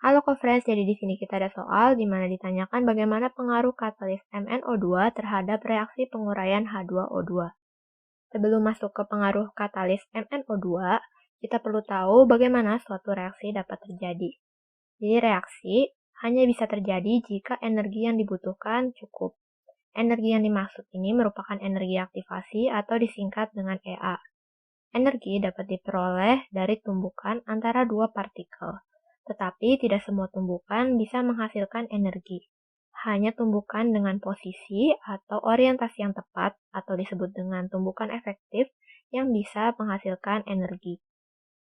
Halo co-friends, jadi di sini kita ada soal di mana ditanyakan bagaimana pengaruh katalis MnO2 terhadap reaksi penguraian H2O2. Sebelum masuk ke pengaruh katalis MnO2, kita perlu tahu bagaimana suatu reaksi dapat terjadi. Jadi reaksi hanya bisa terjadi jika energi yang dibutuhkan cukup. Energi yang dimaksud ini merupakan energi aktivasi atau disingkat dengan EA. Energi dapat diperoleh dari tumbukan antara dua partikel. Tetapi tidak semua tumbukan bisa menghasilkan energi. Hanya tumbukan dengan posisi atau orientasi yang tepat atau disebut dengan tumbukan efektif yang bisa menghasilkan energi.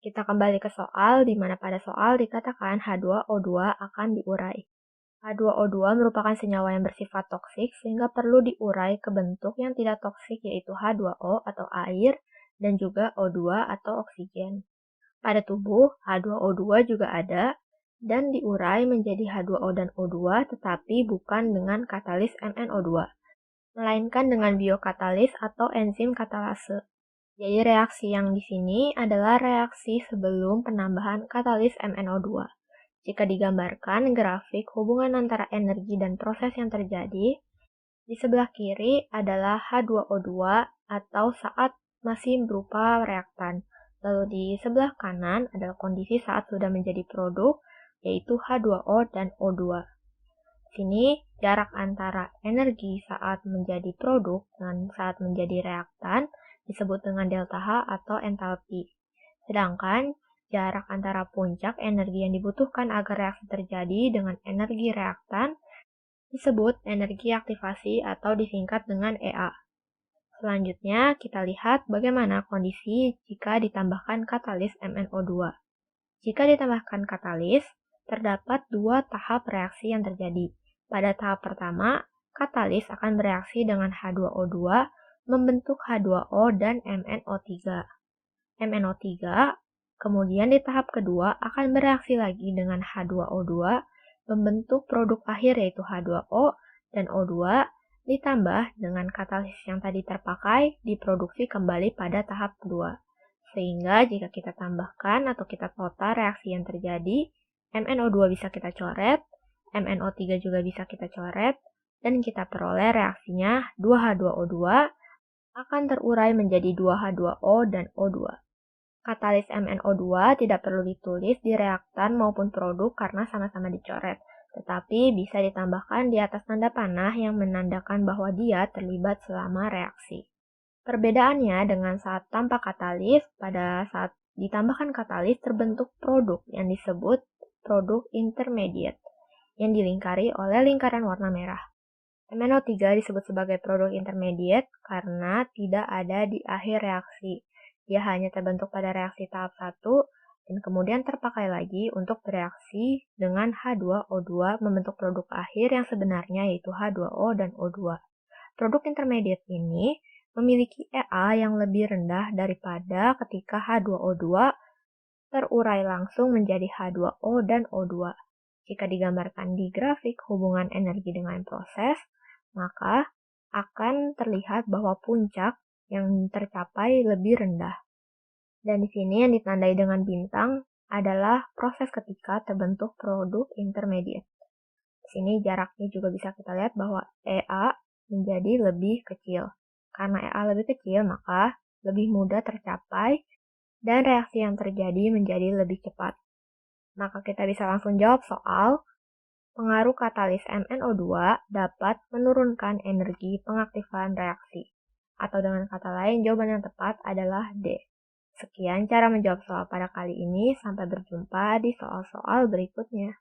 Kita kembali ke soal, di mana pada soal dikatakan H2O2 akan diurai. H2O2 merupakan senyawa yang bersifat toksik sehingga perlu diurai ke bentuk yang tidak toksik yaitu H2O atau air dan juga O2 atau oksigen. Pada tubuh, H2O2 juga ada dan diurai menjadi H2O dan O2 tetapi bukan dengan katalis MnO2, melainkan dengan biokatalis atau enzim katalase. Jadi reaksi yang di sini adalah reaksi sebelum penambahan katalis MnO2. Jika digambarkan grafik hubungan antara energi dan proses yang terjadi, di sebelah kiri adalah H2O2 atau saat masih berupa reaktan. Lalu di sebelah kanan adalah kondisi saat sudah menjadi produk, yaitu H2O dan O2. Sini jarak antara energi saat menjadi produk dan saat menjadi reaktan disebut dengan delta H atau entalpi. Sedangkan jarak antara puncak energi yang dibutuhkan agar reaksi terjadi dengan energi reaktan disebut energi aktivasi atau disingkat dengan EA. Selanjutnya, kita lihat bagaimana kondisi jika ditambahkan katalis MnO2. Jika ditambahkan katalis, terdapat dua tahap reaksi yang terjadi. Pada tahap pertama, katalis akan bereaksi dengan H2O2 membentuk H2O dan MnO3. MnO3 kemudian di tahap kedua akan bereaksi lagi dengan H2O2 membentuk produk akhir yaitu H2O dan O2 ditambah dengan katalis yang tadi terpakai diproduksi kembali pada tahap kedua. Sehingga jika kita tambahkan atau kita total reaksi yang terjadi, MnO2 bisa kita coret, MnO3 juga bisa kita coret, dan kita peroleh reaksinya 2H2O2 akan terurai menjadi 2H2O dan O2. Katalis MnO2 tidak perlu ditulis di reaktan maupun produk karena sama-sama dicoret, tetapi bisa ditambahkan di atas tanda panah yang menandakan bahwa dia terlibat selama reaksi. Perbedaannya dengan saat tanpa katalis, pada saat ditambahkan katalis terbentuk produk yang disebut produk intermediate yang dilingkari oleh lingkaran warna merah. MnO3 disebut sebagai produk intermediate karena tidak ada di akhir reaksi. Dia hanya terbentuk pada reaksi tahap 1 dan kemudian terpakai lagi untuk bereaksi dengan H2O2 membentuk produk akhir yang sebenarnya yaitu H2O dan O2. Produk intermediate ini memiliki EA yang lebih rendah daripada ketika H2O2 terurai langsung menjadi H2O dan O2. Jika digambarkan di grafik hubungan energi dengan proses, maka akan terlihat bahwa puncak yang tercapai lebih rendah. Dan di sini yang ditandai dengan bintang adalah proses ketika terbentuk produk intermediate. Di sini jaraknya juga bisa kita lihat bahwa EA menjadi lebih kecil. Karena EA lebih kecil, maka lebih mudah tercapai dan reaksi yang terjadi menjadi lebih cepat. Maka kita bisa langsung jawab soal pengaruh katalis MnO2 dapat menurunkan energi pengaktifan reaksi. Atau dengan kata lain, jawaban yang tepat adalah D. Sekian cara menjawab soal pada kali ini, sampai berjumpa di soal-soal berikutnya.